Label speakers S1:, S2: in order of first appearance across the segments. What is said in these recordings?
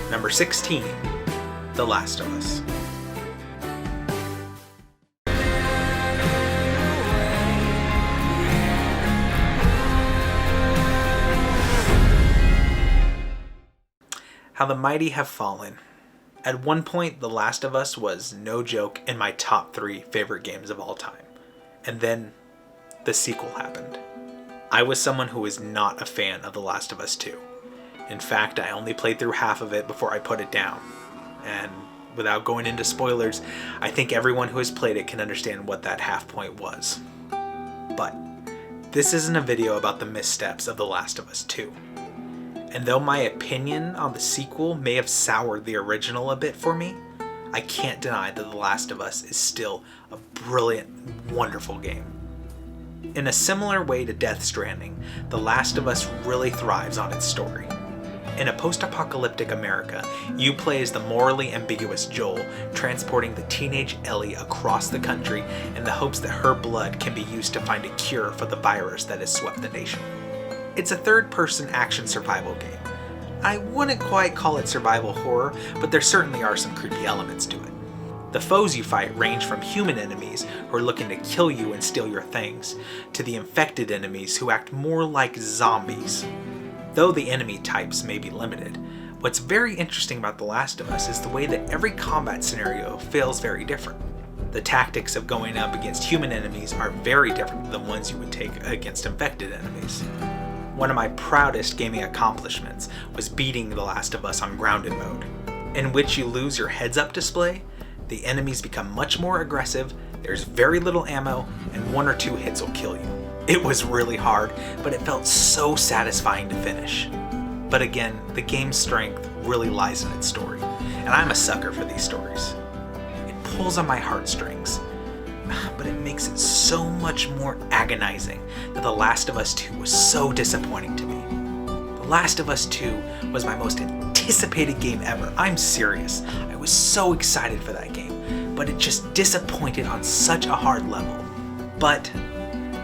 S1: Number 16, The Last of Us. How the mighty have fallen. At one point, The Last of Us was, no joke, in my top 3 favorite games of all time. And then, the sequel happened. I was someone who was not a fan of The Last of Us 2. In fact, I only played through half of it before I put it down. And without going into spoilers, I think everyone who has played it can understand what that half point was. But this isn't a video about the missteps of The Last of Us 2. And though my opinion on the sequel may have soured the original a bit for me, I can't deny that The Last of Us is still a brilliant, wonderful game. In a similar way to Death Stranding, The Last of Us really thrives on its story. In a post-apocalyptic America, you play as the morally ambiguous Joel, transporting the teenage Ellie across the country in the hopes that her blood can be used to find a cure for the virus that has swept the nation. It's a third-person action survival game. I wouldn't quite call it survival horror, but there certainly are some creepy elements to it. The foes you fight range from human enemies who are looking to kill you and steal your things, to the infected enemies who act more like zombies. Though the enemy types may be limited, what's very interesting about The Last of Us is the way that every combat scenario feels very different. The tactics of going up against human enemies are very different than the ones you would take against infected enemies. One of my proudest gaming accomplishments was beating The Last of Us on Grounded mode, in which you lose your heads-up display, the enemies become much more aggressive, there's very little ammo, and 1 or 2 hits will kill you. It was really hard, but it felt so satisfying to finish. But again, the game's strength really lies in its story, and I'm a sucker for these stories. It pulls on my heartstrings, but it makes it so much more agonizing that The Last of Us 2 was so disappointing to me. The Last of Us 2 was my most anticipated game ever. I'm serious. I was so excited for that game, but it just disappointed on such a hard level. But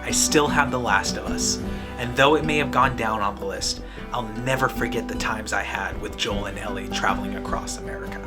S1: I still have The Last of Us, and though it may have gone down on the list, I'll never forget the times I had with Joel and Ellie traveling across America.